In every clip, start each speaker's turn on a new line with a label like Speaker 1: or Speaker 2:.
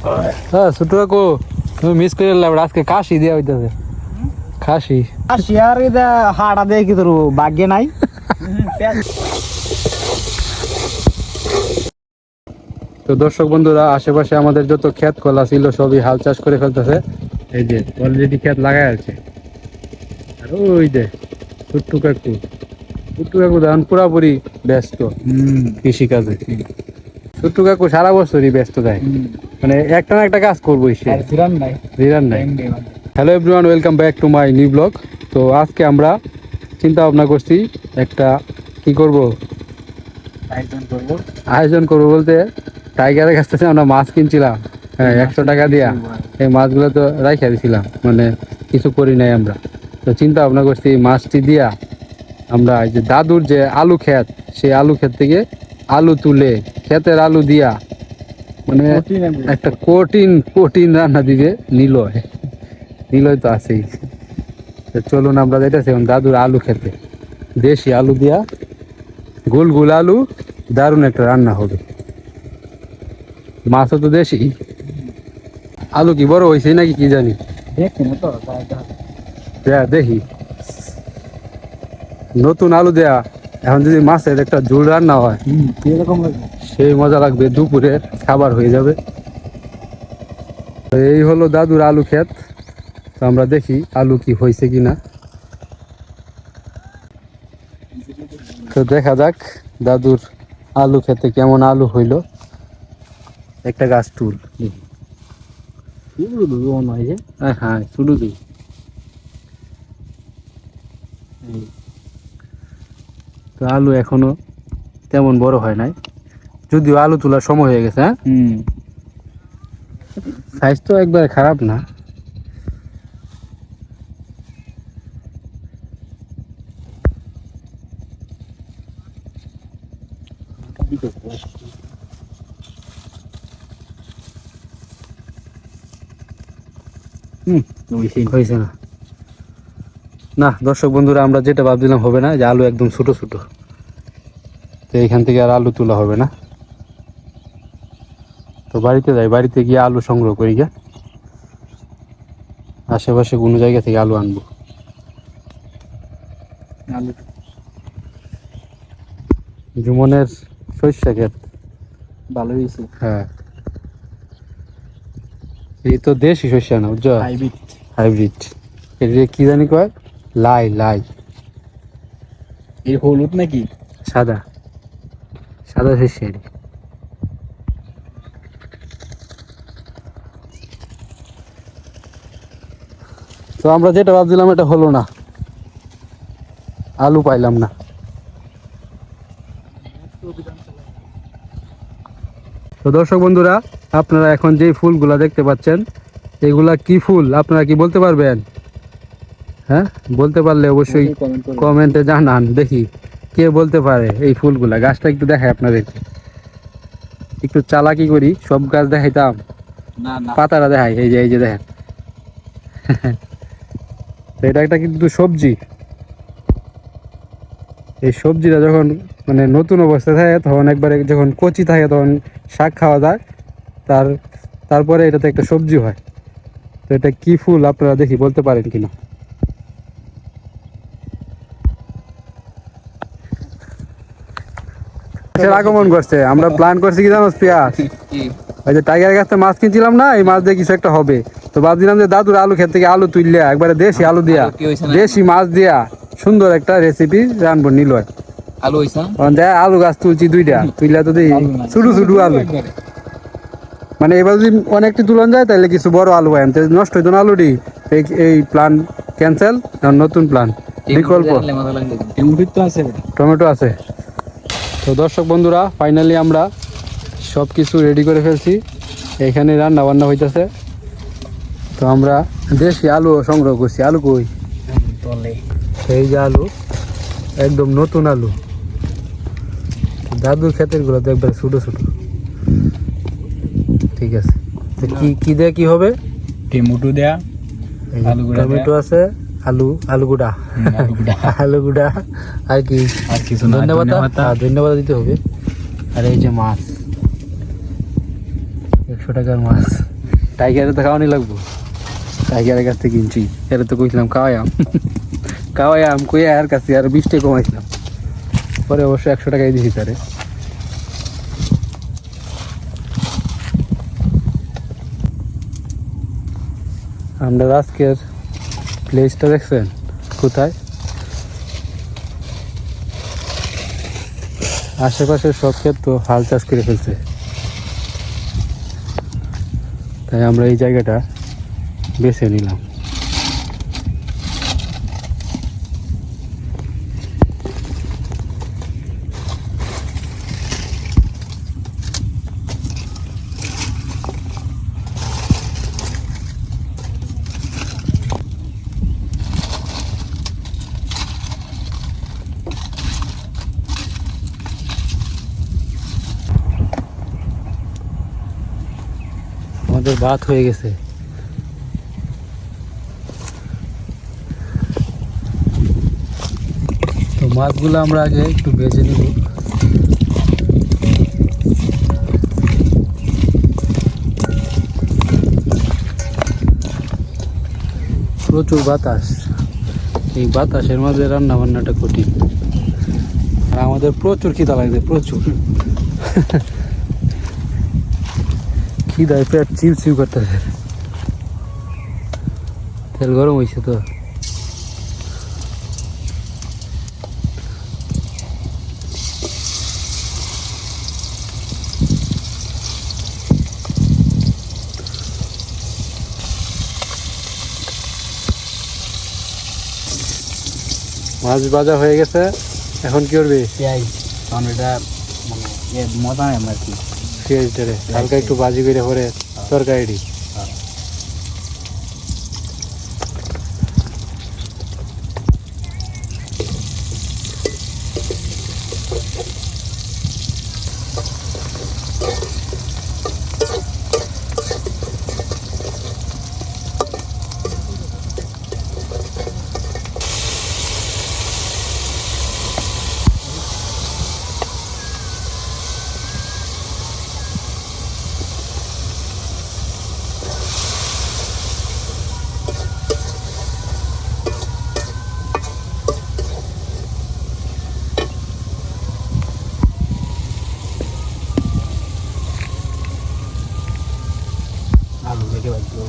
Speaker 1: হ্যাঁ ছোটু কাকু তুমি মিস করে আজকে কাশি দেওয়া হইতেছে খাসি
Speaker 2: আর এটা হাড়া দিয়ে কি তোর ভাগ্যে নাই।
Speaker 1: তো দর্শক বন্ধুরা আশেপাশে আমাদের যত ক্ষেত খোলা ছিল সবই হাল চাষ করে ফেলতেছে। এই যে অলরেডি ক্ষেত লাগাই আছে। আর ওই যে ছোট্টু কাকু এখন পুরাপুরি ব্যস্ত কৃষি কাজে। ছোট্টু কাকু সারা বছরই ব্যস্ত যায়, মানে একটা না একটা কাজ করবোই সে, রিরান নাই। Hello everyone, welcome back to my new blog. তো আজকে আমরা চিন্তা ভাবনা করছি একটা কি করব, আয়োজন করবো বলতে টাইগারের কাছ থেকে আমরা মাছ কিনছিলাম, হ্যাঁ 100 টাকা দিয়া। এই মাছগুলো তো রাইখা দিছিলাম, মানে কিছু করি নাই আমরা। তো চিন্তা ভাবনা করছি মাছটি দিয়া আমরা এই যে দাদুর যে আলু ক্ষেত, সেই আলু ক্ষেত থেকে আলু তুলে ক্ষেতের আলু দিয়া মানে একটা কঠিন রান্না দিবে নিলয় তো আছেই। তো চলুন আমরা যাইতেছি এখন দাদুর আলু খেতে। দেশি আলু দিয়া গোল গোল আলু, দারুণ একটা রান্না হবে। মাছও তো দেশি। আলু কি বড় হয়েছে নাকি কি জানি, দেখি। নতুন আলু দেয়া এখন যদি মাছের একটা ঝোল রান্না হয় সেই মজা লাগবে, দুপুরের খাবার হয়ে যাবে। এই হলো দাদুর আলু ক্ষেত। তো আমরা দেখি আলু কি হয়েছে কিনা। তো দেখা যাক দাদুর আলু খেতে কেমন আলু হইল। একটা গাছ তুল, হ্যাঁ তুলু দিই। তো আলু এখনো তেমন বড় হয় নাই, যদিও আলু তোলার সময় হয়ে গেছে। হ্যাঁ সাইজ তো একবারে খারাপ না। হয়েছে না। না দর্শক বন্ধুরা, আমরা যেটা ভাবছিলাম হবে না, যে আলু একদম ছোট ছোট, তো এইখান থেকে আর আলু তোলা হবে না। তো বাড়িতে যাই, বাড়িতে গিয়ে আলু সংগ্রহ করি গা, আশেপাশে কোনো জায়গা থেকে আলু আনবো। জুমনের সরিষা ক্ষেত
Speaker 2: ভালো হয়েছে।
Speaker 1: হ্যাঁ এই তো দেশি সরিষা না, বুঝছো, হাইব্রিড। এটা কি জানি কয়, লাই।
Speaker 2: এই হলুদ নাকি
Speaker 1: সাদা সরিষা। তো আমরা যেটা ভাবছিলাম এটা হলো না, আলু পাইলাম না। তো দর্শক বন্ধুরা, আপনারা এখন যে ফুলগুলা দেখতে পাচ্ছেন এগুলা কি ফুল আপনারা কি বলতে পারবেন? হ্যাঁ বলতে পারলে অবশ্যই কমেন্টে জানান, দেখি কে বলতে পারে এই ফুলগুলা। গাছটা একটু দেখাই আপনাদেরকে, একটু চালাকি করি, সব গাছ দেখাইতাম পাতাটা দেখাই। এই যে দেখেন, এটা একটা কিন্তু সবজি। এই সবজিটা যখন মানে নতুন অবস্থায় থাকে তখন একবারে, যখন কচি থাকে তখন শাক খাওয়া যায়, তারপরে এটাতে একটা সবজি হয়। তো এটা কি ফুল আপনারা দেখি বলতে পারেন কিনা। আগমন করছে, আমরা প্ল্যান করছি কি জানো পিয়াস, ওই যে টাইগারের কাছে মাছ কিনছিলাম না, এই মাছ দিয়ে কিছু একটা হবে। তো ভাবছিলাম যে দাদুর আলু ক্ষেত থেকে আলু তুললিয়া একবারে দেশি আলু দিয়া, দেশি মাছ দিয়া সুন্দর একটা রেসিপি রানবো নিলয়। আলু গাছ তুলছি 2টা, তুইলা তো দিই ছোট আলু, মানে এবার যদি অনেকটি তুলন যায় তাহলে কিছু বড় আলু হয়, নষ্ট হইতো না আলুটি। এই প্ল্যান ক্যান্সেল, নতুন প্ল্যান বিকল্প। টমেটো আছে। তো দর্শক বন্ধুরা, ফাইনালি আমরা সব কিছু রেডি করে ফেলছি, এখানে রান্না বান্না হইতেছে। তো আমরা দেশি আলু সংগ্রহ করছি। আলু কই, এই যে আলু, একদম নতুন আলু। দাদুর ক্ষেতের গুলো তো একবার ছোট ছোট। ঠিক আছে, কি দেয়া কি হবে?
Speaker 2: টমেটো দেয়া,
Speaker 1: টমেটো আছে, আলু গুঁড়া আর কি,
Speaker 2: আর কিছু
Speaker 1: ধন্যবাদ দিতে হবে। আর এই যে মাছ, 100 টাকার মাছ টাইগারে তো খাওয়ানি লাগবো, টাইগারের কাছ থেকে কিনছি। এরা তো কইছিলাম খাওয়াইয়াম খাওয়াইয়াম কই আর কাছে আর 20 টাকা কমাইছিলাম, পরে অবশ্য 100 টাকাই দিছি তারে। আমরা আজকের প্লেসটা দেখছেন কোথায়? আশেপাশের সব ক্ষেত তো হাল চাষ করে ফেলছে, তাই আমরা এই জায়গাটা বেছে নিলাম। আমাদের ভাত হয়ে গেছে, তো মাছগুলো আমরা আগে একটু ভেজে নিব। প্রচুর বাতাস, এই বাতাসের মাঝে রান্না বান্নাটা কঠিন। আর আমাদের প্রচুর খিদা লাগছে, প্রচুর খিদায় পেট চিউ করতেছে। তেল গরম হয়েছে তো, মাছ ভাজা হয়ে গেছে। এখন কি করবি?
Speaker 2: পেঁয়াজ, কারণ এটা মানে মজা নেই আর কি।
Speaker 1: পেঁয়াজটারে হালকা একটু ভাজি করে পরে তরকারি।
Speaker 2: আলু দেখে বাজলো।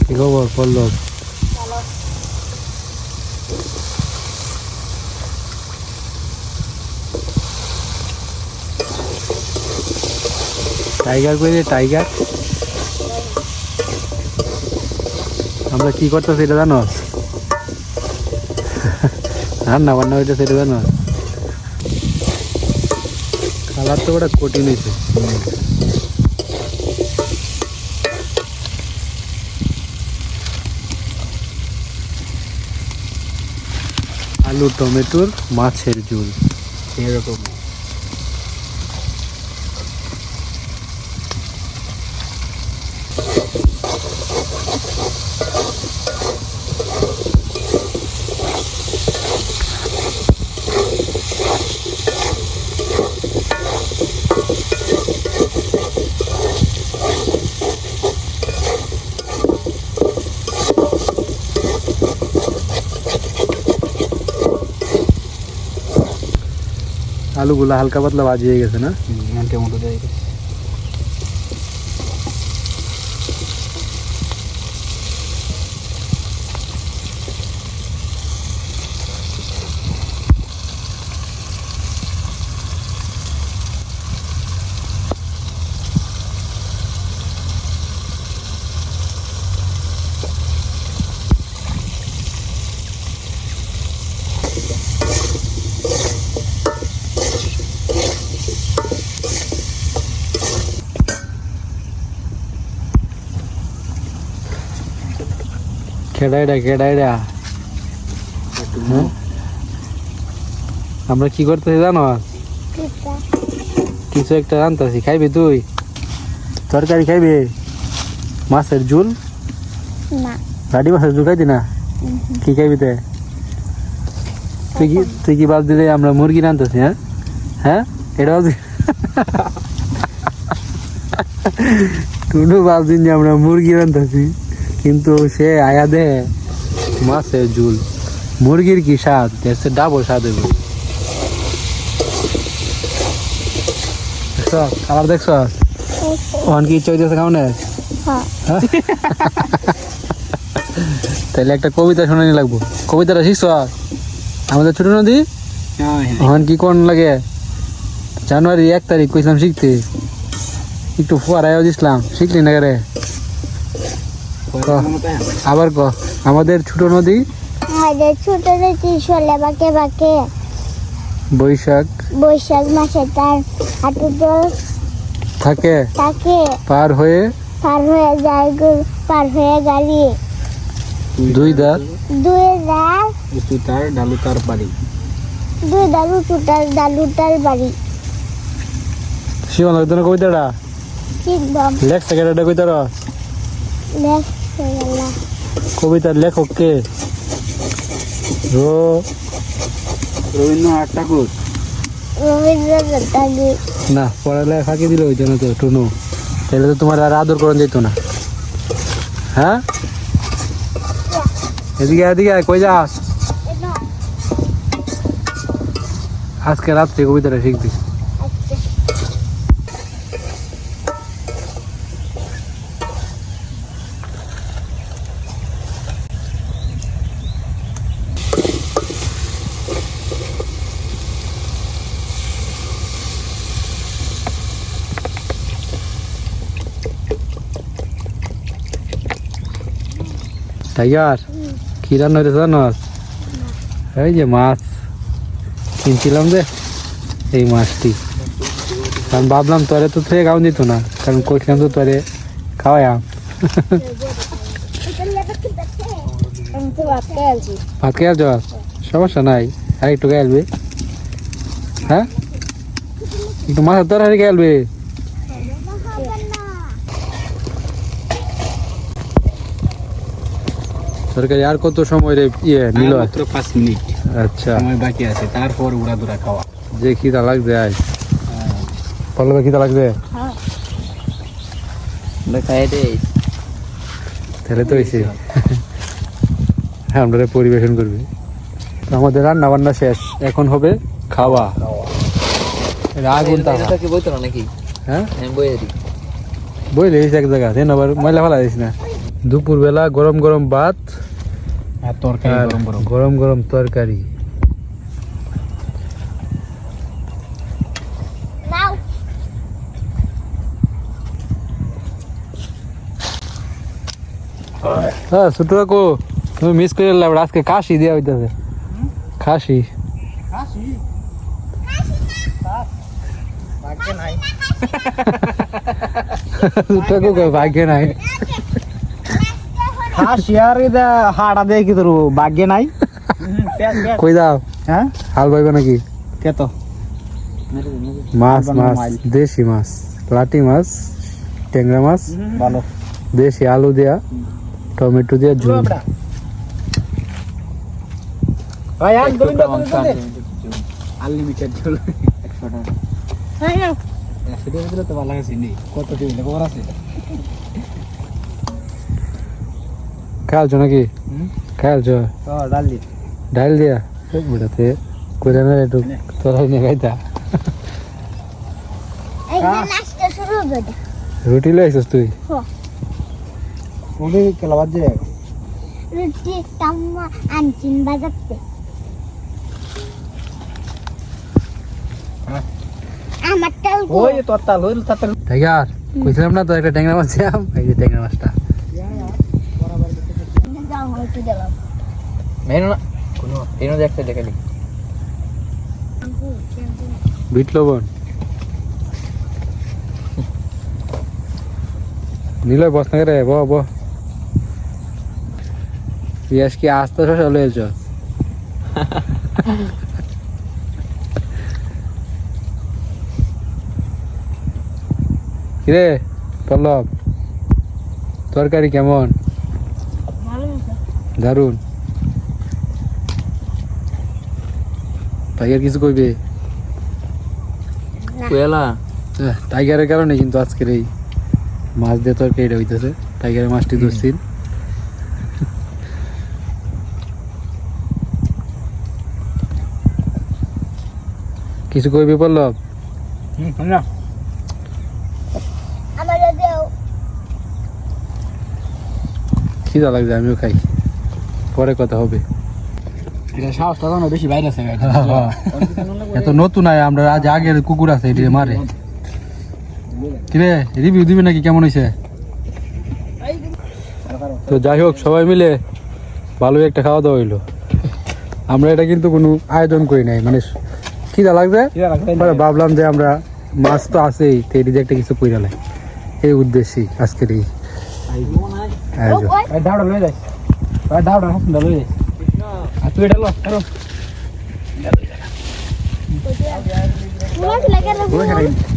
Speaker 1: কি খবর পল্লব? টাইগার কই রে টাইগার? আমরা কি করতেছি এটা জানো? রান্না বান্না হইতেছে এটা জানো? কালার তো ওটা কঠিন হয়েছে। আলু টমেটোর মাছের ঝোল
Speaker 2: এরকম
Speaker 1: আলুগুলো হালকা পাতলা ভাজি হয়ে গেছে না?
Speaker 2: টমেটো দিয়ে
Speaker 1: কেডা আমরা কি করতেছি জানো? কিছু একটা রান্তাছি, খাইবি তুই? তরকারি খাইবি? মাছের ঝুল?
Speaker 3: না
Speaker 1: রাডি মাছের ঝুল খাইতি না? কি খাইবি তে? তুই কি বাদ দিলে আমরা মুরগি রান্তাছি? হ্যাঁ হ্যাঁ, এটা টুনু বাদ দিন যে আমরা মুরগি রান্তাছি, কিন্তু সে আয়া দে মাছের ঝুল। মুরগির কি স্বাদ, এসে ডাবল স্বাদ হইব। দেখছ খাবার, দেখছ ওখান কি ইচ্ছা হইতেছে খাওয়ানে?
Speaker 3: হ্যাঁ
Speaker 1: তাহলে একটা কবিতা শোনানি লাগবো। কবিতাটা শিখছ? আমাদের ছোট নদী ওখান কি কোন লাগে? জানুয়ারি 1 তারিখ কইছিলাম শিখতে, একটু ফোয়ারাইও দিছিলাম, শিখলি না রে? আবার ক। আমাদের ছোট নদী
Speaker 3: আমাদের ছোট নদী চলে বাঁকে বাঁকে,
Speaker 1: বৈশাখ
Speaker 3: মাসে তার হাঁটুতে
Speaker 1: থাকে,
Speaker 3: তাকে
Speaker 1: পার হয়ে
Speaker 3: যায় পার হয়ে গাড়ি।
Speaker 1: দুই দাঁত
Speaker 3: দুই দাঁত
Speaker 2: উঁচু তার ডালু তার বাড়ি।
Speaker 3: দুই দালু চুটার ডালুটার বাড়ি।
Speaker 1: শিবন লাগতো না কবিতাটা?
Speaker 3: শিখবাম
Speaker 1: লেখ সেকেন্ডটা কবিতার
Speaker 3: লেখ হয়ে গেল।
Speaker 1: কবিতার লেখক কে?
Speaker 2: রবীন্দ্রনাথ ঠাকুর।
Speaker 3: রবীন্দ্রনাথ ঠাকুর।
Speaker 1: না, পড়ালে ফাঁকি দিল ওই জন্য তো টুনু, তাহলে তো তোমার আর আদর করেন যেত না। হ্যাঁ, এদিকে কই যাস? আজকে রাত্রে কবিতাটা শিখবি। টাইগার, কি রান্না হইতেছে জানোস? এই যে মাছ কিনছিলাম যে, এই মাছটি। কারণ ভাবলাম তোরে তো থেকে খাওয়ান দিত না, কারণ কইছিলাম তো তোরে খাওয়াইয়াম। ভাত খেয়ে যাস, সমস্যা নাই, আর একটু খেলবি। হ্যাঁ, একটু মাছের তরকারি খেলবি। তরকারি আর কত সময় রে নিল?
Speaker 2: মাত্র 5 মিনিট
Speaker 1: আচ্ছা,
Speaker 2: সময় বাকি আছে, তারপর উড়াদুরা খাওয়া।
Speaker 1: যে খিদা লাগছে আজ, পল্লবে খিদা লাগছে, তাহলে তো হয়েছে। আমরা পরিবেশন করবি। তো আমাদের রান্না বান্না শেষ, এখন হবে খাওয়া। আগুন
Speaker 4: নাকি?
Speaker 1: হ্যাঁ,
Speaker 4: বইয়ে
Speaker 1: বইলে এক জায়গা আবার ময়লা ফেলা দিস না। দুপুর বেলা গরম গরম ভাত
Speaker 2: আর তরকারি
Speaker 1: আর
Speaker 2: গরম গরম।
Speaker 1: গরম গরম তরকারি।
Speaker 3: নাও
Speaker 1: হ্যাঁ ছোট কাকু, তুমি মিস করে আজকে কাশি দেওয়া হইতেছে। খাসি ভাগ্যে নাই।
Speaker 2: হাসিয়ার এটা হাড়া দেয় কি তোর ভাগ্যে নাই?
Speaker 1: কই দাও,
Speaker 2: হ্যাঁ
Speaker 1: হাল বাইবে নাকি?
Speaker 2: কে তো
Speaker 1: মাছ দেশি মাছ, লাটি মাছ, ট্যাংরা মাছ,
Speaker 2: ভালো
Speaker 1: দেশি আলু দেয়া, টমেটো দেয়া ঝুল।
Speaker 2: আনলিমিটেড ঝোল 100 টাকা। 100 টাকা দিলে তো ভালো লাগছে নি। কত টেবিলে খবর আছে?
Speaker 1: খেয়ালছো নাকি? খেয়ালছো?
Speaker 2: ডাল দি
Speaker 1: ডাল দিয়া বুড়াতে কইরা না একটু তরাই নিয়ে খাইতা।
Speaker 3: এই যে নাস্তা শুরু হবে।
Speaker 1: রুটি লইছিস তুই?
Speaker 2: ওরে কেলা বাজে
Speaker 3: রুটি টাম্মা আনচিন বাজাতে। আমারটাও
Speaker 2: ওই তোর তাল হইল তাতে
Speaker 1: টাইগার, কইছিলাম না তো একটা ট্যাংরা মাছ দিয়াম, এই যে ট্যাংরা মাছটা।
Speaker 3: যাও হইতে দিলাম।
Speaker 4: মেনু না কোনো এনো দেখতে দেখালি
Speaker 1: বিট লবণ নিলয় বস না রে, ব তুই আজকে আস্তে শশা লয়েছ কিরে পল্লব তরকারি কেমন দারুন টাইগার কিছু কইবে
Speaker 4: কোয়েলা
Speaker 1: টাইগারের কারণে কিন্তু আজকের এই মাছ দিয়ে তরকারিটা হইতেছে টাইগারের মাছটি ধরছিল কিছু কইবে পল্লব
Speaker 2: না
Speaker 3: আমার দেও
Speaker 1: খিদা লাগছে আমিও খাই পরে কথা হবে
Speaker 2: এটা সাহসটা তো বেশি বাইরে আছে
Speaker 1: এত নতুন আয় আমরা আজ আগের কুকুর আছে এটি মারে কিরে রিভিউ দিবে নাকি কেমন হয়েছে তো যাই হোক সবাই মিলে ভালোই একটা খাওয়া দাওয়া হইলো আমরা এটা কিন্তু কোনো আয়োজন করি নাই মানে খিদা লাগছে পরে ভাবলাম যে আমরা মাছ তো আছেই তো এটি যে একটা কিছু কইরা লাই এই উদ্দেশ্যেই আজকের এই আয়োজন
Speaker 2: দাওড়া লয়ে যাই দাওড়া হাসনা লয়ে যাই আর তুই এটা লো করো
Speaker 3: পুরো লাগে